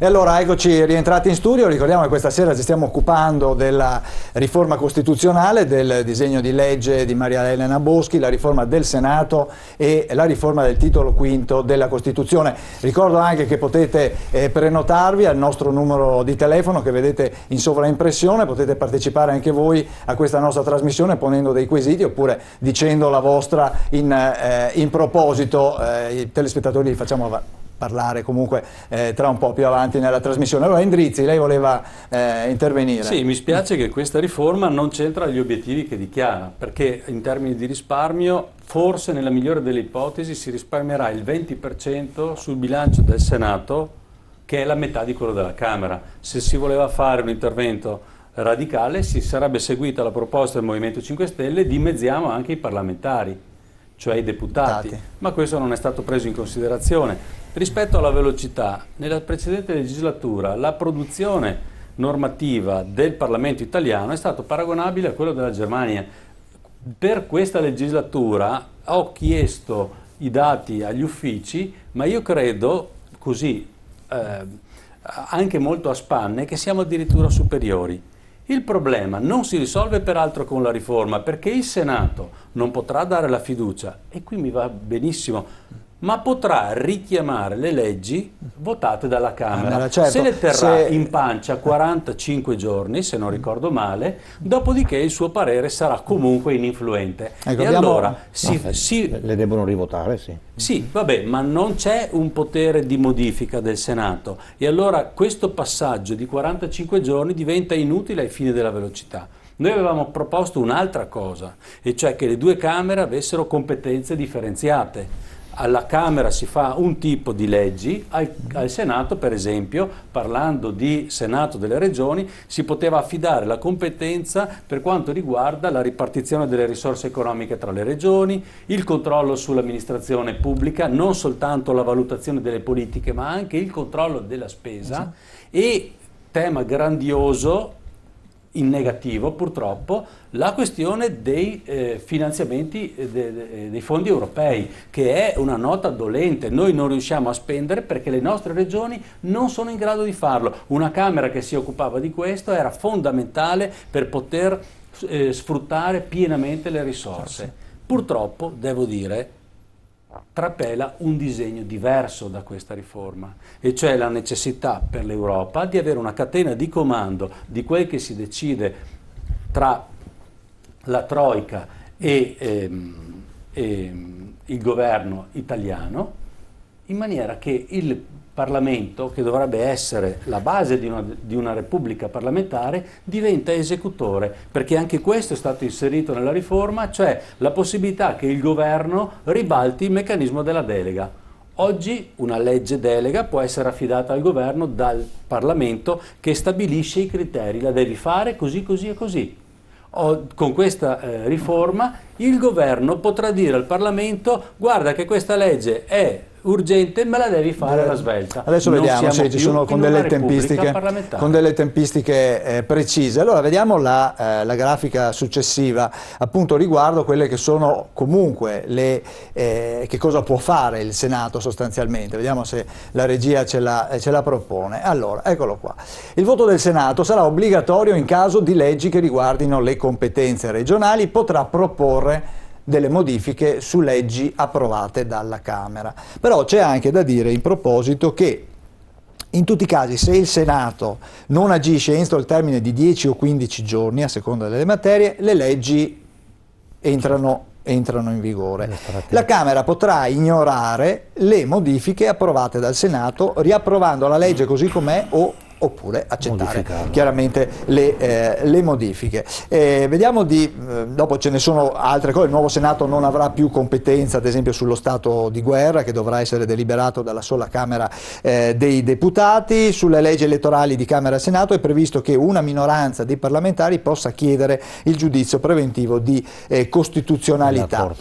E allora eccoci rientrati in studio, ricordiamo che questa sera ci stiamo occupando della riforma costituzionale, del disegno di legge di Maria Elena Boschi, la riforma del Senato e la riforma del titolo quinto della Costituzione. Ricordo anche che potete prenotarvi al nostro numero di telefono che vedete in sovraimpressione, potete partecipare anche voi a questa nostra trasmissione ponendo dei quesiti oppure dicendo la vostra in proposito. I telespettatori li facciamo parlare comunque tra un po' più avanti nella trasmissione. Allora Endrizzi, lei voleva intervenire. Sì, mi spiace che questa riforma non c'entra gli obiettivi che dichiara, perché in termini di risparmio forse nella migliore delle ipotesi si risparmierà il 20% sul bilancio del Senato, che è la metà di quello della Camera. Se si voleva fare un intervento radicale si sarebbe seguita la proposta del Movimento 5 Stelle, dimezziamo anche i parlamentari, cioè i deputati, ma questo non è stato preso in considerazione. Rispetto alla velocità, nella precedente legislatura la produzione normativa del Parlamento italiano è stata paragonabile a quella della Germania. Per questa legislatura ho chiesto i dati agli uffici, ma io credo, così anche molto a spanne, che siamo addirittura superiori. Il problema non si risolve peraltro con la riforma, perché il Senato non potrà dare la fiducia, e qui mi va benissimo, ma potrà richiamare le leggi votate dalla Camera. Certo, se le terrà in pancia 45 giorni, se non ricordo male, dopodiché il suo parere sarà comunque ininfluente. Ecco, e allora le devono rivotare, sì. Sì, vabbè, ma non c'è un potere di modifica del Senato, e allora questo passaggio di 45 giorni diventa inutile ai fini della velocità. Noi avevamo proposto un'altra cosa, e cioè che le due Camere avessero competenze differenziate. Alla Camera si fa un tipo di leggi, al Senato per esempio, parlando di Senato delle Regioni, si poteva affidare la competenza per quanto riguarda la ripartizione delle risorse economiche tra le regioni, il controllo sull'amministrazione pubblica, non soltanto la valutazione delle politiche ma anche il controllo della spesa, e tema grandioso, in negativo purtroppo, la questione dei finanziamenti dei fondi europei, che è una nota dolente. Noi non riusciamo a spendere perché le nostre regioni non sono in grado di farlo. Una Camera che si occupava di questo era fondamentale per poter sfruttare pienamente le risorse. Purtroppo, devo dire, trapela un disegno diverso da questa riforma, e cioè la necessità per l'Europa di avere una catena di comando di quel che si decide tra la Troika e il governo italiano, in maniera che il Parlamento, che dovrebbe essere la base di una repubblica parlamentare, diventa esecutore, perché anche questo è stato inserito nella riforma, cioè la possibilità che il governo ribalti il meccanismo della delega. Oggi una legge delega può essere affidata al governo dal Parlamento, che stabilisce i criteri, la devi fare così, così e così. Con questa riforma il governo potrà dire al Parlamento: guarda che questa legge è urgente, me la devi fare alla svelta. Adesso vediamo se ci sono con delle tempistiche precise. Allora vediamo la grafica successiva, appunto riguardo quelle che sono comunque che cosa può fare il Senato sostanzialmente. Vediamo se la regia ce la propone. Allora, eccolo qua. Il voto del Senato sarà obbligatorio in caso di leggi che riguardino le competenze regionali, potrà proporre delle modifiche su leggi approvate dalla Camera. Però c'è anche da dire in proposito che in tutti i casi, se il Senato non agisce entro il termine di 10 o 15 giorni, a seconda delle materie, le leggi entrano in vigore. La Camera potrà ignorare le modifiche approvate dal Senato, riapprovando la legge così com'è oppure accettare chiaramente le modifiche. Vediamo dopo ce ne sono altre cose. Il nuovo Senato non avrà più competenza ad esempio sullo stato di guerra, che dovrà essere deliberato dalla sola Camera dei Deputati. Sulle leggi elettorali di Camera e Senato è previsto che una minoranza dei parlamentari possa chiedere il giudizio preventivo di costituzionalità.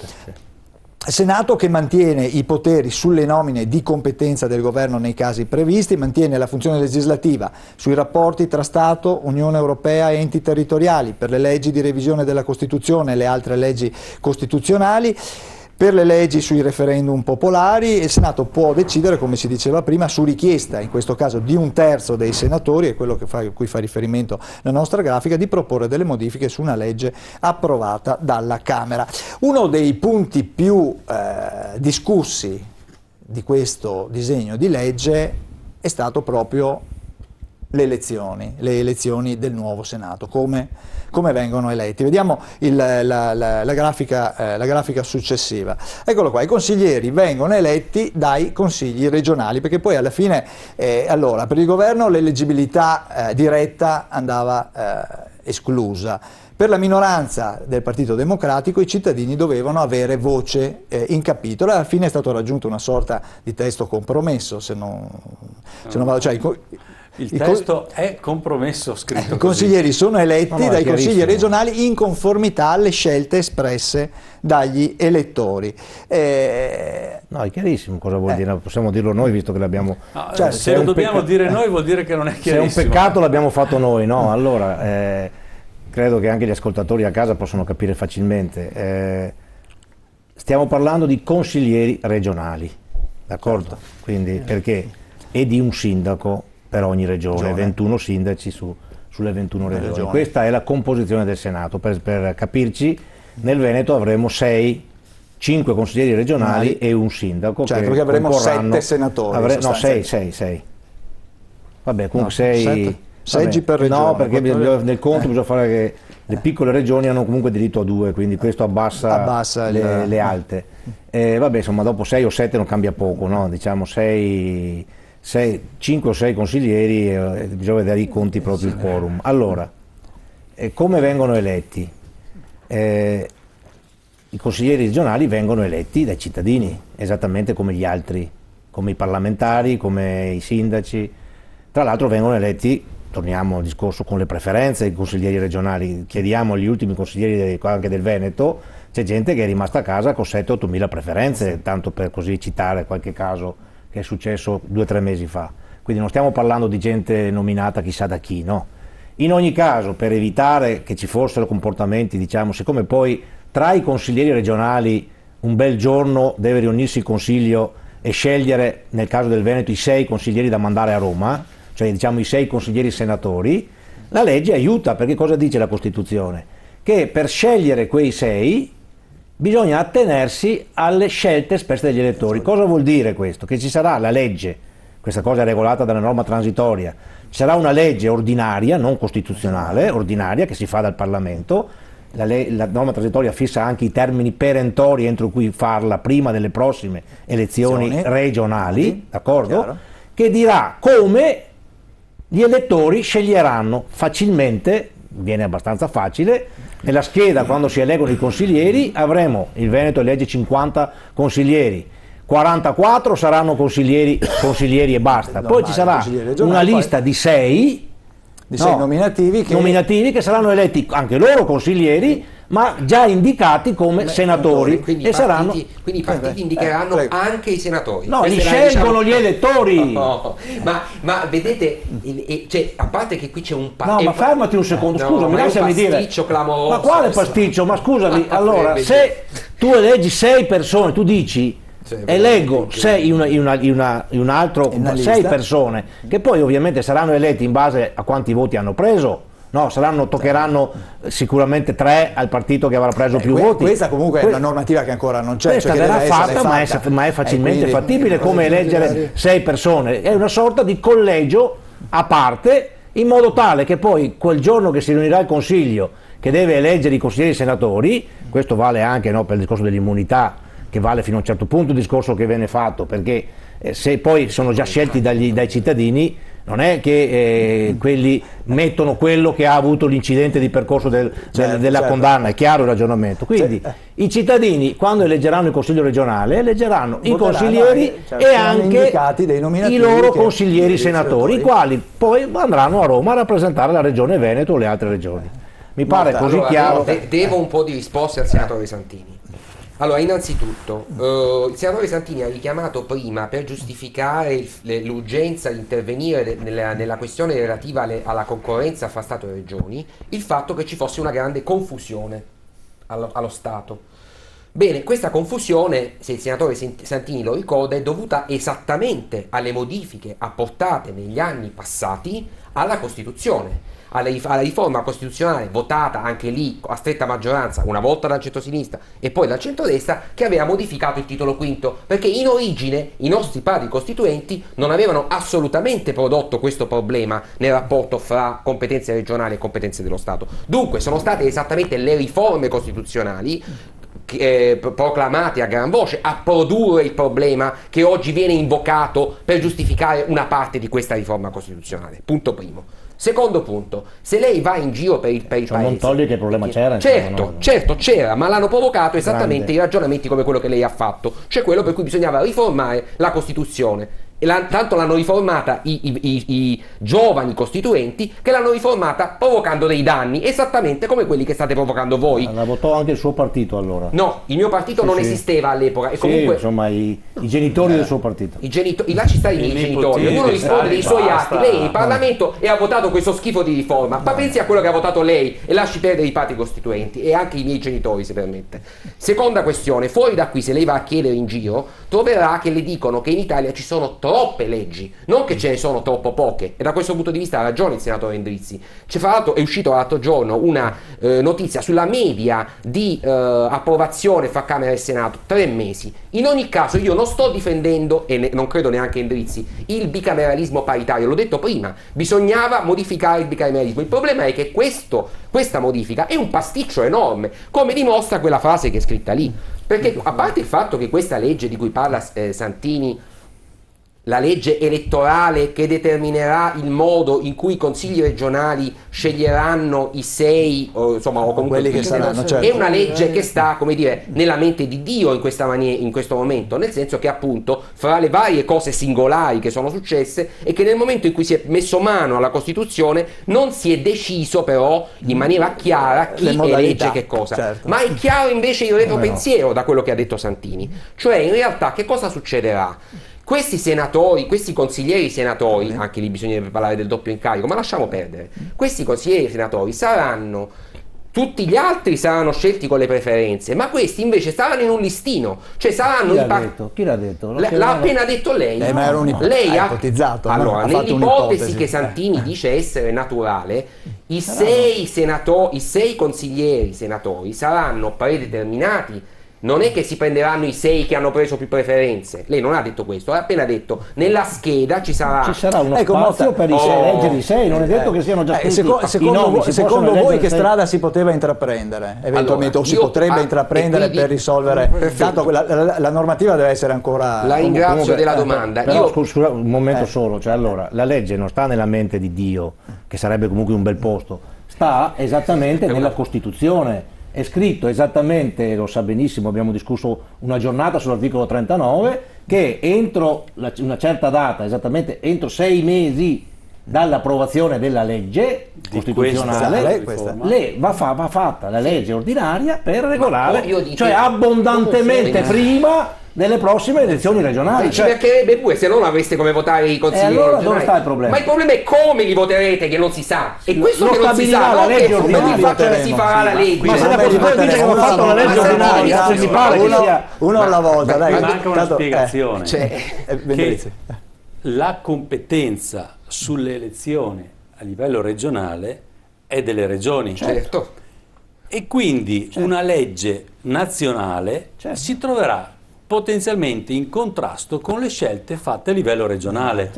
Senato che mantiene i poteri sulle nomine di competenza del governo nei casi previsti, mantiene la funzione legislativa sui rapporti tra Stato, Unione Europea e enti territoriali, per le leggi di revisione della Costituzione e le altre leggi costituzionali. Per le leggi sui referendum popolari il Senato può decidere, come si diceva prima, su richiesta, in questo caso di un terzo dei senatori, è quello a cui fa riferimento la nostra grafica, di proporre delle modifiche su una legge approvata dalla Camera. Uno dei punti più discussi di questo disegno di legge è stato proprio le elezioni del nuovo Senato, come vengono eletti. Vediamo la grafica successiva. Eccolo qua, i consiglieri vengono eletti dai consigli regionali, perché poi alla fine, allora, per il governo l'eleggibilità diretta andava esclusa. Per la minoranza del Partito Democratico i cittadini dovevano avere voce in capitolo, e alla fine è stato raggiunto una sorta di testo compromesso, se non vado, cioè, il testo è compromesso scritto I consiglieri sono eletti dai consigli regionali in conformità alle scelte espresse dagli elettori. No, è chiarissimo cosa vuol dire, possiamo dirlo noi visto che l'abbiamo... No, cioè, se lo dobbiamo dire noi vuol dire che non è chiarissimo. Se è un peccato l'abbiamo fatto noi, no? Allora, credo che anche gli ascoltatori a casa possono capire facilmente. Stiamo parlando di consiglieri regionali, d'accordo? Certo. Quindi perché? E di un sindaco per ogni regione, 21 sindaci sulle 21 regioni. Questa è la composizione del Senato. Per capirci, nel Veneto avremo 5 consiglieri regionali e un sindaco. Certo, perché avremo 7 senatori. No, 6. Vabbè, comunque 6 seggi per regione. No, perché nel conto bisogna fare che le piccole regioni hanno comunque diritto a 2, quindi questo abbassa le alte. Vabbè, insomma, dopo 6 o 7 non cambia poco, no? Diciamo 5 o 6 consiglieri, bisogna vedere i conti proprio il quorum. Allora, come vengono eletti? I consiglieri regionali vengono eletti dai cittadini, esattamente come gli altri, come i parlamentari, come i sindaci. Tra l'altro vengono eletti, torniamo al discorso con le preferenze, i consiglieri regionali, chiediamo agli ultimi consiglieri anche del Veneto, c'è gente che è rimasta a casa con 7-8 mila preferenze, tanto per così citare qualche caso che è successo 2 o 3 mesi fa. Quindi non stiamo parlando di gente nominata chissà da chi, no? In ogni caso, per evitare che ci fossero comportamenti, diciamo, siccome poi tra i consiglieri regionali un bel giorno deve riunirsi il Consiglio e scegliere, nel caso del Veneto, i 6 consiglieri da mandare a Roma, cioè diciamo i 6 consiglieri senatori, la legge aiuta, perché cosa dice la Costituzione? Che per scegliere quei 6 bisogna attenersi alle scelte espresse dagli elettori. Cosa vuol dire questo? Che ci sarà la legge, questa cosa è regolata dalla norma transitoria, ci sarà una legge ordinaria, non costituzionale, ordinaria, che si fa dal Parlamento, la norma transitoria fissa anche i termini perentori entro cui farla prima delle prossime elezioni regionali, d'accordo? Che dirà come gli elettori sceglieranno facilmente, viene abbastanza facile. Nella scheda, quando si eleggono i consiglieri, avremo, il Veneto elegge 50 consiglieri, 44 saranno consiglieri e basta. Poi ci sarà una lista di 6 nominativi che saranno eletti anche loro consiglieri, ma già indicati come senatori. Quindi i partiti indicheranno anche i senatori. No, li scelgono gli elettori. No, ma vedete, cioè, a parte che qui c'è un ma fermati un secondo, scusami, lasciami dire. Pasticcio clamoroso. Ma quale pasticcio? Ma scusami, allora, se tu eleggi 6 persone, tu dici eleggo 6 un altro 6 persone, che poi ovviamente saranno eletti in base a quanti voti hanno preso. No, toccheranno sicuramente 3 al partito che avrà preso più voti. Questa comunque è una normativa che ancora non c'è. Questa verrà fatta, ma è facilmente fattibile, come eleggere 6 persone. È una sorta di collegio a parte, in modo tale che poi quel giorno che si riunirà il Consiglio, che deve eleggere i consiglieri senatori, questo vale anche per il discorso dell'immunità, che vale fino a un certo punto il discorso che viene fatto, perché se poi sono già scelti dai cittadini, non è che quelli mettono quello che ha avuto l'incidente di percorso della condanna, è chiaro il ragionamento. Quindi i cittadini, quando eleggeranno il Consiglio regionale, eleggeranno i consiglieri e anche i loro consiglieri senatori, i quali poi andranno a Roma a rappresentare la regione Veneto o le altre regioni. Mi pare così chiaro. Devo un po' di risposte al senatore Santini. Allora, innanzitutto, il senatore Santini ha richiamato prima, per giustificare l'urgenza di intervenire nella questione relativa alla concorrenza fra Stato e Regioni, il fatto che ci fosse una grande confusione allo Stato. Bene, questa confusione, se il senatore Santini lo ricorda, è dovuta esattamente alle modifiche apportate negli anni passati alla Costituzione, alla riforma costituzionale votata anche lì a stretta maggioranza, una volta dal centro-sinistra e poi dal centrodestra, che aveva modificato il titolo quinto, perché in origine i nostri padri costituenti non avevano assolutamente prodotto questo problema nel rapporto fra competenze regionali e competenze dello Stato. Dunque sono state esattamente le riforme costituzionali proclamate a gran voce a produrre il problema che oggi viene invocato per giustificare una parte di questa riforma costituzionale. Punto primo. Secondo punto, se lei va in giro per il paese... non toglie che il problema c'era. Certo c'era, ma l'hanno provocato esattamente i ragionamenti come quello che lei ha fatto, cioè quello per cui bisognava riformare la Costituzione. E tanto l'hanno riformata i giovani costituenti, che l'hanno riformata provocando dei danni, esattamente come quelli che state provocando voi. La votò anche il suo partito allora? No, il mio partito non esisteva all'epoca. E comunque, insomma, i genitori del suo partito. Là ci sta i miei genitori, ognuno risponde dei suoi atti. Lei in Parlamento e ha votato questo schifo di riforma, ma pensi a quello che ha votato lei e lasci perdere i padri costituenti e anche i miei genitori, se permette. Seconda questione, fuori da qui, se lei va a chiedere in giro, troverà che le dicono che in Italia ci sono troppe leggi, non che ce ne sono troppo poche, e da questo punto di vista ha ragione il senatore Endrizzi. Fra l'altro è uscito l'altro giorno una notizia sulla media di approvazione fra Camera e Senato, 3 mesi. In ogni caso io non sto difendendo, e non credo neanche Endrizzi, il bicameralismo paritario, l'ho detto prima, bisognava modificare il bicameralismo. Il problema è che questa modifica è un pasticcio enorme, come dimostra quella frase che è scritta lì, perché a parte il fatto che questa legge di cui parla Santini, la legge elettorale che determinerà il modo in cui i consigli regionali sceglieranno i 6 o comunque quelli che saranno, certo. È una legge che sta, come dire, nella mente di Dio in questo momento, nel senso che appunto fra le varie cose singolari che sono successe è che nel momento in cui si è messo mano alla Costituzione non si è deciso però in maniera chiara chi elegge che cosa, certo. Ma è chiaro invece il retropensiero da quello che ha detto Santini, cioè in realtà che cosa succederà? Questi senatori, questi consiglieri senatori, anche lì bisognerebbe parlare del doppio incarico, ma lasciamo perdere, questi consiglieri senatori saranno, tutti gli altri saranno scelti con le preferenze, ma questi invece saranno in un listino, cioè saranno Chi l'ha detto? L'ha appena detto lei. Ma era lei ha ipotizzato. Allora, nell'ipotesi che Santini dice essere naturale, i 6 consiglieri senatori saranno predeterminati. Non è che si prenderanno i 6 che hanno preso più preferenze. Lei non ha detto questo, ha appena detto nella scheda ci sarà uno spazio per i 6, leggere i 6, non è detto che siano già tutti secondo voi che strada si poteva intraprendere eventualmente, o si potrebbe intraprendere per risolvere? Tanto la normativa deve essere ancora... La ringrazio della domanda. Però, scusa un momento solo, cioè allora la legge non sta nella mente di Dio, che sarebbe comunque un bel posto, sta esattamente nella Costituzione. È scritto esattamente, lo sa benissimo, abbiamo discusso una giornata sull'articolo 39, che entro una certa data, esattamente entro 6 mesi dall'approvazione della legge costituzionale, va fatta la legge ordinaria per regolare, cioè abbondantemente prima delle prossime elezioni regionali. Ci percherebbe pure, se non avreste come votare i consiglieri allora regionali. Dove sta il problema? Ma il problema è come li voterete, che non si sa. E questo che non si sa, la legge ordinaria, che si farà la legge. Ma se la Costituzione dice che va fatto la legge ordinaria, mi pare che sia uno alla volta, dai. Manca una spiegazione. Che la competenza sulle elezioni a livello regionale è delle regioni. Certo. E quindi una legge nazionale si troverà potenzialmente in contrasto con le scelte fatte a livello regionale.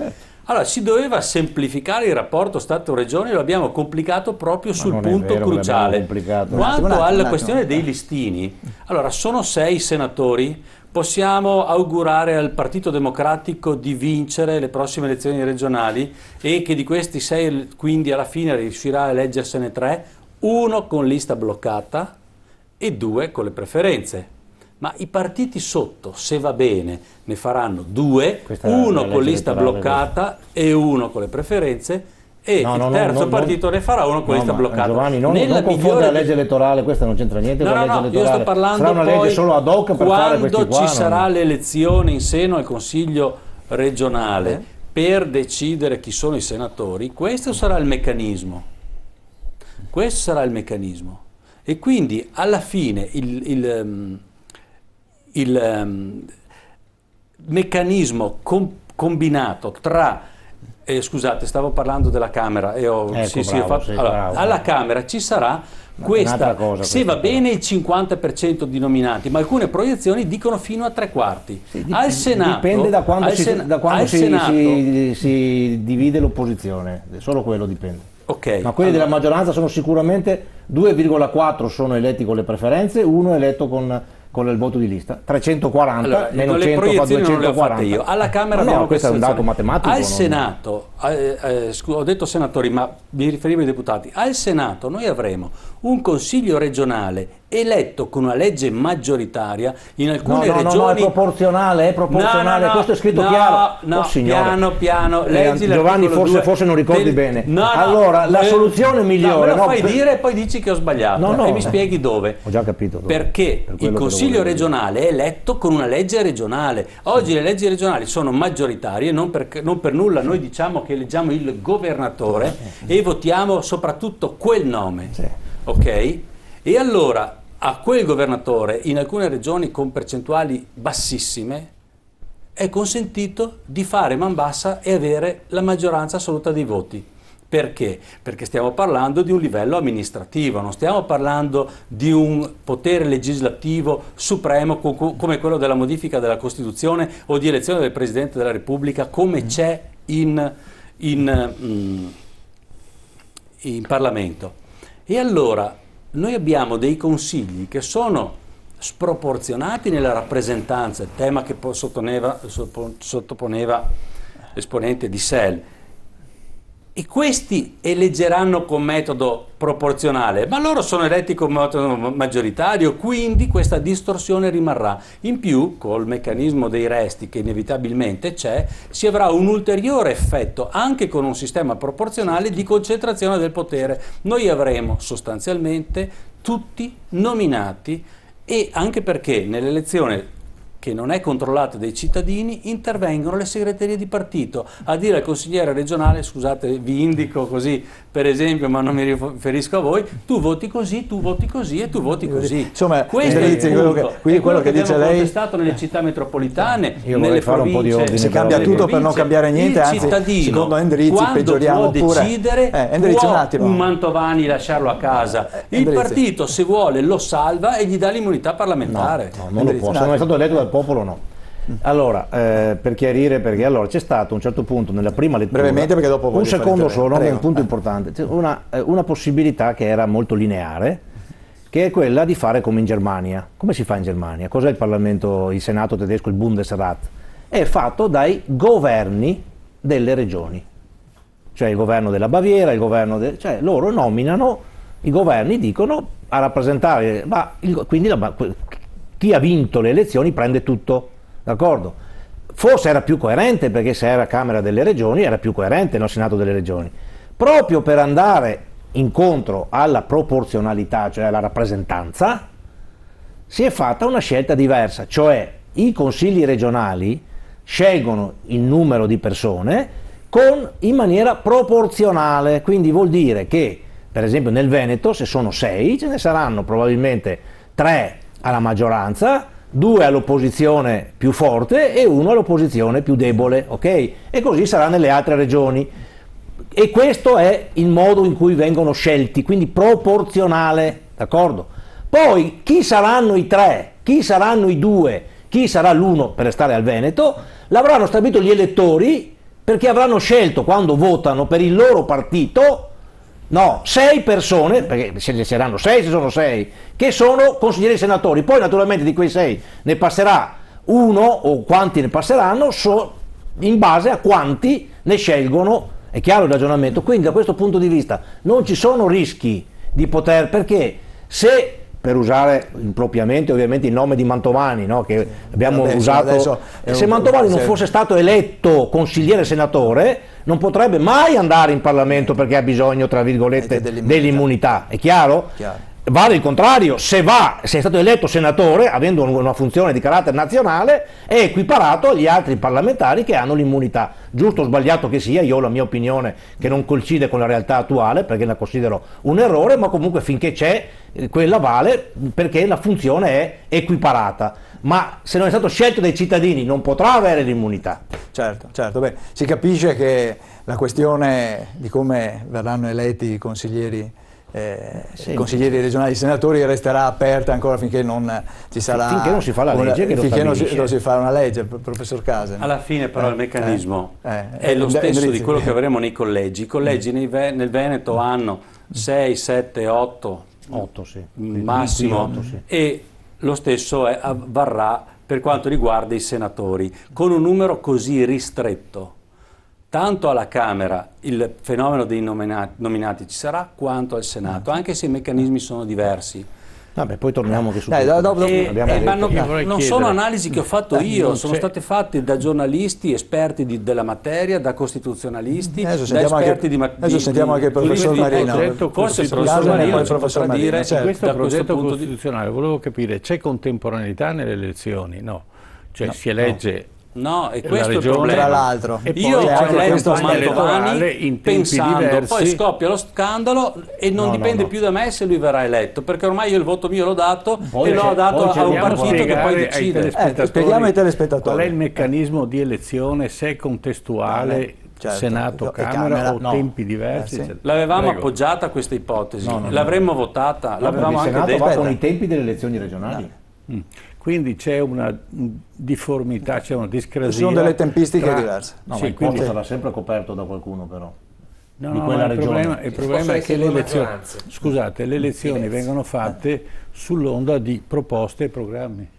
Allora si doveva semplificare il rapporto Stato-Regione, lo abbiamo complicato proprio sul punto cruciale. Quanto alla questione dei listini, allora sono 6 senatori, possiamo augurare al Partito Democratico di vincere le prossime elezioni regionali e che di questi 6 quindi alla fine riuscirà a eleggersene 3, 1 con lista bloccata e 2 con le preferenze. Ma i partiti sotto, se va bene, ne faranno 2, 1 con lista bloccata e 1 con le preferenze, e il terzo partito ne farà 1 con lista bloccata. Giovanni, non confondere la legge elettorale, questa non c'entra niente con la legge elettorale. Io sto parlando sarà una legge solo ad hoc per fare questi qua. Quando ci sarà l'elezione in seno al Consiglio regionale per decidere chi sono i senatori, questo sarà il meccanismo. Questo sarà il meccanismo. E quindi alla fine il meccanismo combinato tra scusate, stavo parlando della Camera e alla Camera ci sarà questa, se va bene il 50% di nominati, ma alcune proiezioni dicono fino a 3/4. Al Senato dipende da quando, si divide l'opposizione, solo quello dipende. Okay, ma quelli della maggioranza sono sicuramente 2,4 sono eletti con le preferenze, 1 eletto con il voto di lista, 340 meno 100 fa 240. Io. Alla Camera abbiamo questo è un dato matematico. Al Senato, ho detto senatori, ma mi riferivo ai deputati. Al Senato noi avremo un consiglio regionale eletto con una legge maggioritaria in alcune regioni. No, è proporzionale, questo è scritto chiaro. Piano, Giovanni forse non ricordi bene. Allora, la soluzione migliore. Me lo fai dire e poi dici che ho sbagliato e mi spieghi dove. Ho già capito dove. Perché il consiglio regionale è eletto con una legge regionale. Oggi le leggi regionali sono maggioritarie, non per nulla noi diciamo che eleggiamo il governatore e votiamo soprattutto quel nome. Sì. Ok? E allora a quel governatore in alcune regioni con percentuali bassissime è consentito di fare man bassa e avere la maggioranza assoluta dei voti. Perché? Perché stiamo parlando di un livello amministrativo, non stiamo parlando di un potere legislativo supremo come quello della modifica della Costituzione o di elezione del Presidente della Repubblica come c'è in Parlamento. E allora noi abbiamo dei consigli che sono sproporzionati nella rappresentanza, il tema che sottoponeva l'esponente di SEL. E questi eleggeranno con metodo proporzionale, ma loro sono eletti con metodo maggioritario, quindi questa distorsione rimarrà. In più, col meccanismo dei resti che inevitabilmente c'è, si avrà un ulteriore effetto, anche con un sistema proporzionale, di concentrazione del potere. Noi avremo sostanzialmente tutti nominati e anche perché nell'elezione che non è controllata dai cittadini, intervengono le segreterie di partito a dire al consigliere regionale, scusate vi indico così per esempio ma non mi riferisco a voi, tu voti così e tu voti così. Insomma, questo è il punto. quello che dice lei, contestato nelle città metropolitane, nelle province, si cambia tutto per non cambiare niente, anzi secondo Endrizzi peggioriamo pure. Decidere può un Mantovani lasciarlo a casa, il partito se vuole lo salva e gli dà l'immunità parlamentare. No, non lo può, se non è stato eletto dal popolo no. Allora, per chiarire, perché allora c'è stato a un certo punto nella prima lettura, brevemente perché dopo un secondo solo, un punto importante, c'è una possibilità che era molto lineare, che è quella di fare come in Germania. Come si fa in Germania? Cos'è il Parlamento, il Senato tedesco, il Bundesrat? È fatto dai governi delle regioni, cioè il governo della Baviera, il governo cioè loro nominano, i governi dicono a rappresentare, quindi chi ha vinto le elezioni prende tutto, d'accordo? Forse era più coerente, perché se era Camera delle Regioni era più coerente il Senato delle Regioni. Proprio per andare incontro alla proporzionalità, cioè alla rappresentanza, si è fatta una scelta diversa, cioè i consigli regionali scelgono il numero di persone in maniera proporzionale, quindi vuol dire che per esempio nel Veneto se sono 6 ce ne saranno probabilmente 3 alla maggioranza, 2 all'opposizione più forte e 1 all'opposizione più debole, ok? E così sarà nelle altre regioni. E questo è il modo in cui vengono scelti, quindi proporzionale, d'accordo? Poi chi saranno i 3, chi saranno i 2, chi sarà l'1 per restare al Veneto, l'avranno stabilito gli elettori, perché avranno scelto quando votano per il loro partito 6 persone, perché se saranno 6 se sono 6, che sono consiglieri senatori. Poi naturalmente di quei 6 ne passerà uno o quanti ne passeranno in base a quanti ne scelgono, è chiaro il ragionamento. Quindi da questo punto di vista non ci sono rischi di perché se, per usare impropriamente ovviamente il nome di Mantovani, no, che abbiamo usato, se Mantovani non fosse stato eletto consigliere senatore non potrebbe mai andare in Parlamento perché ha bisogno, tra virgolette, dell'immunità, è chiaro? vale il contrario, se è stato eletto senatore, avendo una funzione di carattere nazionale, è equiparato agli altri parlamentari che hanno l'immunità. Giusto o sbagliato che sia, io ho la mia opinione che non coincide con la realtà attuale, perché la considero un errore, ma comunque finché c'è, quella vale, perché la funzione è equiparata. Ma se non è stato scelto dai cittadini non potrà avere l'immunità. Certo, certo. Beh, si capisce che la questione di come verranno eletti i consiglieri consiglieri regionali, i senatori, resterà aperta ancora finché non ci sarà, finché non si fa la legge che lo finché non stabilisce. si fa una legge, professor Casa. Alla fine però il meccanismo è lo stesso di quello che avremo nei collegi. I collegi nel Veneto hanno 6, 7, 8, 8 sì. massimo, 8, sì. E lo stesso varrà per quanto riguarda i senatori, con un numero così ristretto. Tanto alla Camera il fenomeno dei nominati ci sarà, quanto al Senato, anche se i meccanismi sono diversi. Vabbè, poi torniamo che su Ma non sono analisi che ho fatto io, sono state fatte da giornalisti esperti della materia, da costituzionalisti, da esperti adesso sentiamo anche il professor Marino. Forse il professor Marino ci potrà dire in questo da progetto punto costituzionale volevo capire, c'è contemporaneità nelle elezioni? No, cioè si elegge No, e questo è il regione, problema. Tra l'altro. Io ho letto Mantovani in tempi pensando, diversi. poi scoppia lo scandalo e non dipende più da me se lui verrà eletto, perché ormai io il voto mio l'ho dato e l'ho dato a un partito che poi decide. Spieghiamo ai telespettatori. Qual è il meccanismo di elezione, se è contestuale, certo. Senato, Camera o tempi diversi? L'avevamo appoggiata questa ipotesi, l'avremmo votata, l'avevamo anche Senato detto. va con i tempi delle elezioni regionali. Quindi c'è una difformità, c'è una discrasia. Ci sono delle tempistiche diverse. No, Sì, ma il quindi posto sarà sempre coperto da qualcuno però. No, di quella regione. Il problema è che le elezioni, maggioranze. le elezioni vengono fatte sull'onda di proposte e programmi.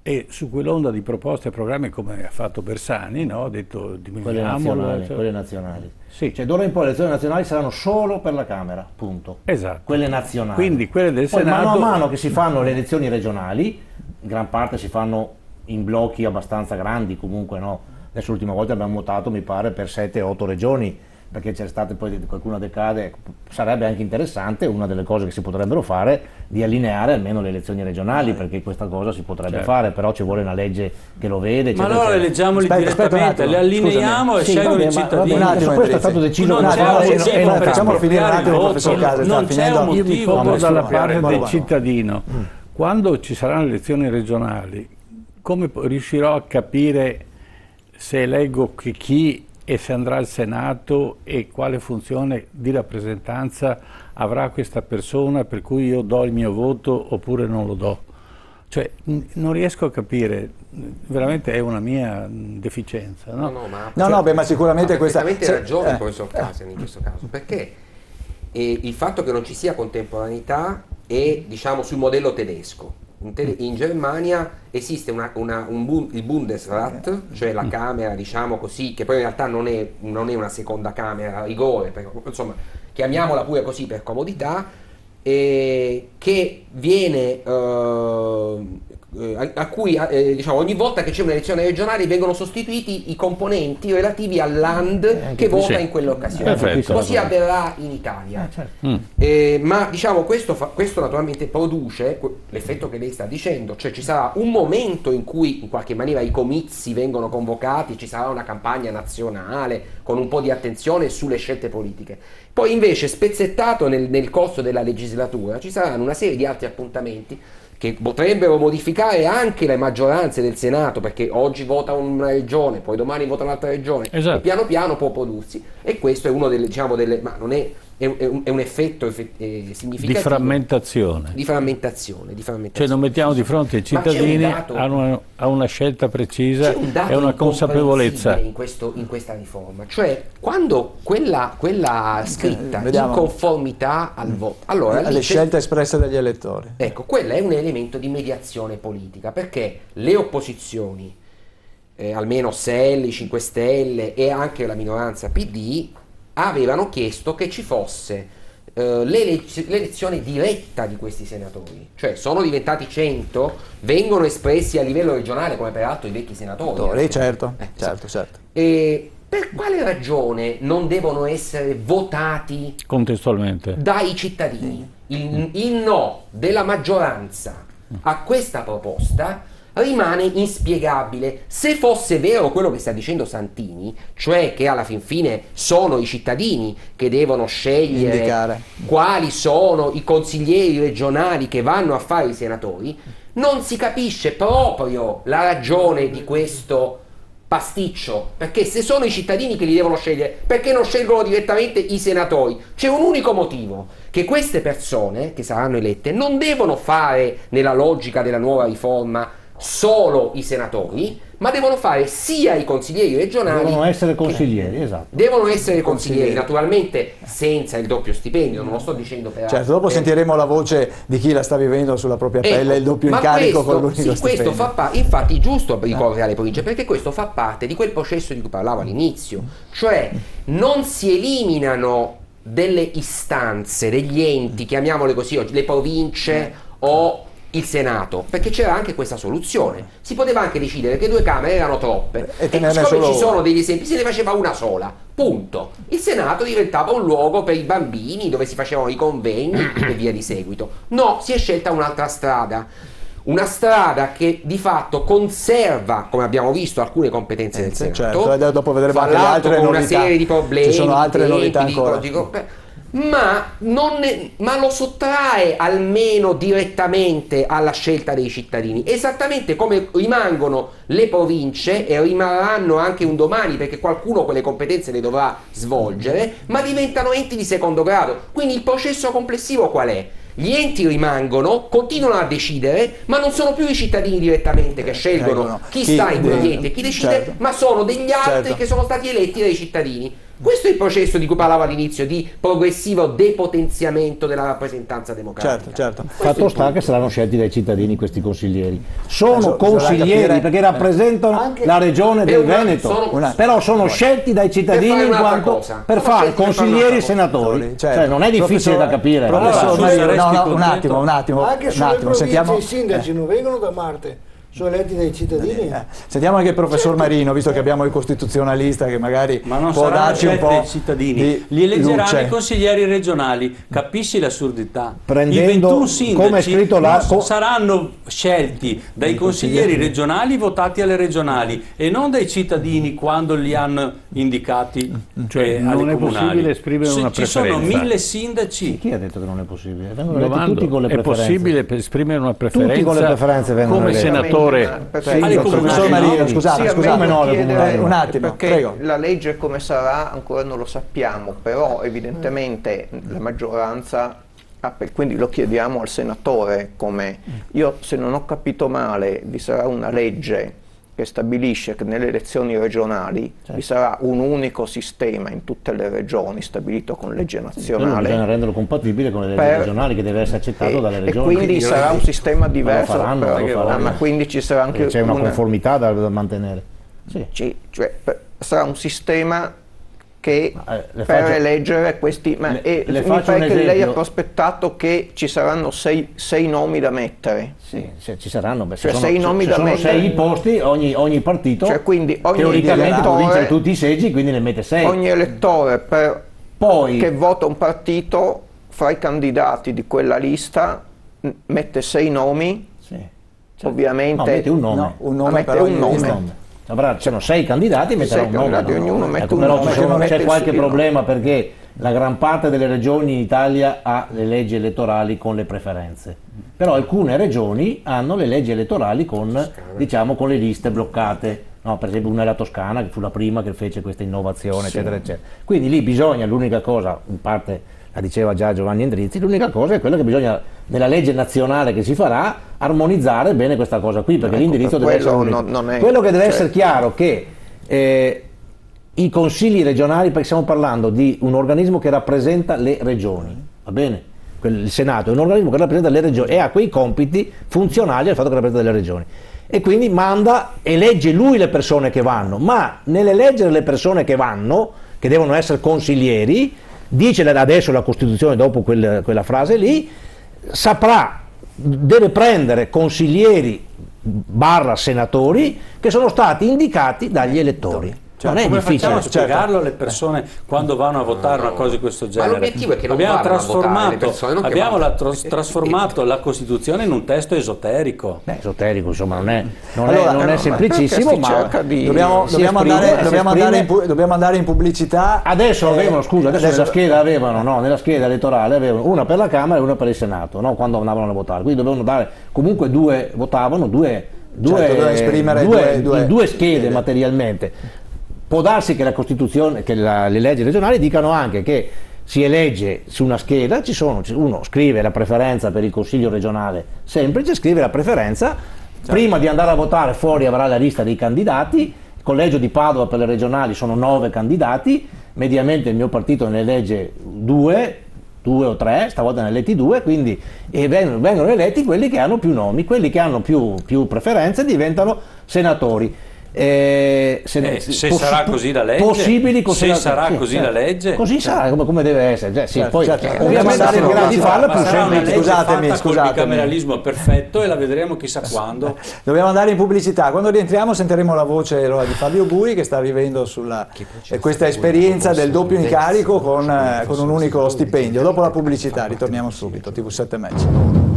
E su quell'onda di proposte e programmi, come ha fatto Bersani, no? Ha detto diminuiamolo. Quelle nazionali. Sì. Cioè d'ora in poi le elezioni nazionali saranno solo per la Camera, punto. Esatto. Quelle nazionali. Quindi quelle del Poi Senato. mano a mano che si fanno le elezioni regionali, in gran parte si fanno in blocchi abbastanza grandi, comunque no. Adesso l'ultima volta abbiamo votato, mi pare, per 7-8 regioni, perché c'è stata poi qualcuna decade. Sarebbe anche interessante, una delle cose che si potrebbero fare, di allineare almeno le elezioni regionali, perché questa cosa si potrebbe fare, però ci vuole una legge che lo vede. Ma allora le leggiamoli direttamente, le allineiamo e scelgono i cittadini. Un attimo, questo è stato deciso. Facciamo finire un attimo, professor Casa. Non c'è un Io mi motivo pongo per dalla espropriare parte il del voto. cittadino. Quando ci saranno le elezioni regionali, come riuscirò a capire se eleggo chi e se andrà al Senato e quale funzione di rappresentanza avrà questa persona per cui io do il mio voto oppure non lo do? Cioè, non riesco a capire, veramente è una mia deficienza. Ma sicuramente questa... Ha perfettamente ragione il professor Casen in questo caso, perché il fatto che non ci sia contemporaneità è, diciamo, sul modello tedesco. In Germania esiste il Bundesrat, cioè la Camera, diciamo così, che poi in realtà non è una seconda Camera a rigore, insomma, chiamiamola pure così per comodità, che viene a cui diciamo, ogni volta che c'è un'elezione regionale vengono sostituiti i componenti relativi al land che vota in quell'occasione. Così avverrà in Italia. Ma diciamo questo naturalmente produce l'effetto che lei sta dicendo, cioè ci sarà un momento in cui in qualche maniera i comizi vengono convocati, ci sarà una campagna nazionale con un po' di attenzione sulle scelte politiche. Poi invece spezzettato nel corso della legislatura ci saranno una serie di altri appuntamenti che potrebbero modificare anche le maggioranze del Senato, perché oggi vota una regione, poi domani vota un'altra regione, e piano piano può prodursi, e questo è uno delle, diciamo, ma non è un effetto significativo di frammentazione. Di frammentazione. Cioè non mettiamo di fronte i cittadini a una scelta precisa e una consapevolezza. In questa riforma, cioè quando quella scritta in conformità al voto, allora alle scelte espresse dagli elettori. Ecco, quello è un elemento di mediazione politica, perché le opposizioni, almeno SEL, 5 Stelle e anche la minoranza PD, avevano chiesto che ci fosse l'elezione diretta di questi senatori, cioè sono diventati 100, vengono espressi a livello regionale come peraltro i vecchi senatori. Certo. E per quale ragione non devono essere votati contestualmente dai cittadini? il no della maggioranza a questa proposta rimane inspiegabile. Se fosse vero quello che sta dicendo Santini, cioè che alla fin fine sono i cittadini che devono scegliere indicare quali sono i consiglieri regionali che vanno a fare i senatori, non si capisce proprio la ragione di questo pasticcio, perché se sono i cittadini che li devono scegliere, perché non scelgono direttamente i senatori? C'è un unico motivo, che queste persone che saranno elette non devono fare, nella logica della nuova riforma, solo i senatori, ma devono fare sia i consiglieri regionali, devono essere consiglieri, esatto. Devono essere consiglieri, naturalmente senza il doppio stipendio, non lo sto dicendo per certo, dopo sentiremo la voce di chi la sta vivendo sulla propria pelle, il doppio incarico con l'unico stipendio. Questo fa parte, infatti, giusto ricorrere alle province, perché questo fa parte di quel processo di cui parlavo all'inizio, cioè non si eliminano delle istanze, degli enti, chiamiamole così, le province o il Senato, perché c'era anche questa soluzione. Si poteva anche decidere che 2 camere erano troppe e siccome ci sono degli esempi, se ne faceva una sola, punto. Il Senato diventava un luogo per i bambini dove si facevano i convegni e via di seguito. No, si è scelta un'altra strada. Una strada che di fatto conserva, come abbiamo visto, alcune competenze del Senato. Certo, e dopo vedremo anche le altre con novità. Una serie di problemi. Ci sono altre novità ancora. Ma lo sottrae almeno direttamente alla scelta dei cittadini, esattamente come rimangono le province e rimarranno anche un domani, perché qualcuno quelle competenze le dovrà svolgere, ma diventano enti di secondo grado. Quindi il processo complessivo qual è? Gli enti rimangono, continuano a decidere, ma non sono più i cittadini direttamente che scelgono chi sta in quegli enti e chi decide, certo, ma sono degli altri che sono stati eletti dai cittadini. Questo è il processo di cui parlavo all'inizio, di progressivo depotenziamento della rappresentanza democratica. Certo. Fatto sta che saranno scelti dai cittadini questi consiglieri. Sono consiglieri perché rappresentano la regione del Veneto, però sono scelti dai cittadini in quanto per fare consiglieri e senatori. Cioè non è difficile da capire. Professor Marino, un attimo. Anche sulle province i sindaci non vengono da Marte. Sono eletti dai cittadini. Sentiamo anche il professor Marino, visto che abbiamo il costituzionalista che magari può darci un po' dei cittadini. Li eleggeranno i consiglieri regionali. Capisci l'assurdità? I 21 sindaci saranno scelti dai consiglieri regionali votati alle regionali e non dai cittadini quando li hanno indicati, cioè non è comunali. Possibile esprimere una preferenza. Ci sono 1000 sindaci. Chi ha detto che non è possibile? Vengono eletti tutti con le preferenze. È possibile esprimere una preferenza tutti con le preferenze vengono come eletti. senatore. Professor Marino, scusate, un attimo, perché prego. La legge come sarà ancora non lo sappiamo, però evidentemente la maggioranza, quindi lo chiediamo al senatore, come io, se non ho capito male, vi sarà una legge che stabilisce che nelle elezioni regionali vi sarà un unico sistema in tutte le regioni stabilito con legge nazionale. Bisogna renderlo compatibile con le leggi regionali, che deve essere accettato dalle regioni. E quindi sarà un sistema diverso, lo faranno. Ma quindi ci sarà anche c'è una conformità da mantenere. Sarà un sistema che per eleggere questi, mi pare che lei ha prospettato che ci saranno sei nomi da mettere. Sì, ci saranno, cioè 6 nomi da mettere. 6 posti, ogni partito, cioè quindi teoricamente può vincere tutti i seggi, quindi ne mette 6. Ogni elettore che vota un partito, fra i candidati di quella lista mette 6 nomi, ovviamente mette un nome. Mette un nome. C'erano 6 candidati, metterà un nome. Ognuno mette un però nome. C'è qualche problema perché la gran parte delle regioni in Italia ha le leggi elettorali con le preferenze, però alcune regioni hanno le leggi elettorali con, diciamo, con le liste bloccate. No, per esempio una è la Toscana, che fu la prima che fece questa innovazione, eccetera, eccetera. Quindi lì bisogna, l'unica cosa, in parte la diceva già Giovanni Endrizzi, l'unica cosa è quella che bisogna, nella legge nazionale che si farà, armonizzare bene questa cosa qui, perché l'indirizzo deve essere unico. Quello che deve essere chiaro che i consigli regionali, perché stiamo parlando di un organismo che rappresenta le regioni, va bene? Il Senato è un organismo che rappresenta le regioni e ha quei compiti funzionali al fatto che rappresenta le regioni. E quindi elegge lui le persone che vanno, ma nell'eleggere le persone che vanno, che devono essere consiglieri, dice adesso la Costituzione, dopo quella frase lì, deve prendere consiglieri / senatori che sono stati indicati dagli elettori. Cioè, non è come difficile, facciamo a certo. spiegarlo alle persone quando vanno a votare una cosa di questo genere? l'obiettivo è che non abbiamo vadano a votare le persone, non che abbiamo vadano. trasformato la Costituzione in un testo esoterico. Esoterico, insomma, non è ma semplicissimo, perché si ma cerca di- dobbiamo andare in pubblicità. adesso avevano, scusa, adesso nella scheda avevano, no, nella scheda elettorale avevano una per la Camera e una per il Senato, no, quando andavano a votare, quindi dovevano dare comunque votavano due dovevano esprimere due schede materialmente. Può darsi che la Costituzione, che le leggi regionali dicano anche che si elegge su una scheda, uno scrive la preferenza per il Consiglio regionale semplice, scrive la preferenza, prima di andare a votare fuori avrà la lista dei candidati, il collegio di Padova per le regionali sono 9 candidati, mediamente il mio partito ne elegge 2 o 3, stavolta ne eletti 2, quindi vengono eletti quelli che hanno più nomi, quelli che hanno più preferenze diventano senatori. Se sarà così la legge, possibili se sarà così la legge, così sarà come deve essere. Poi Dobbiamo andare in grado di farla più sarà una semplice. legge fatta col bicameralismo perfetto e la vedremo chissà quando. Dobbiamo andare in pubblicità. Quando rientriamo sentiremo la voce di Fabio Bui che sta vivendo questa esperienza del doppio incarico con un unico stipendio. Dopo la pubblicità ritorniamo subito. TV7 Match.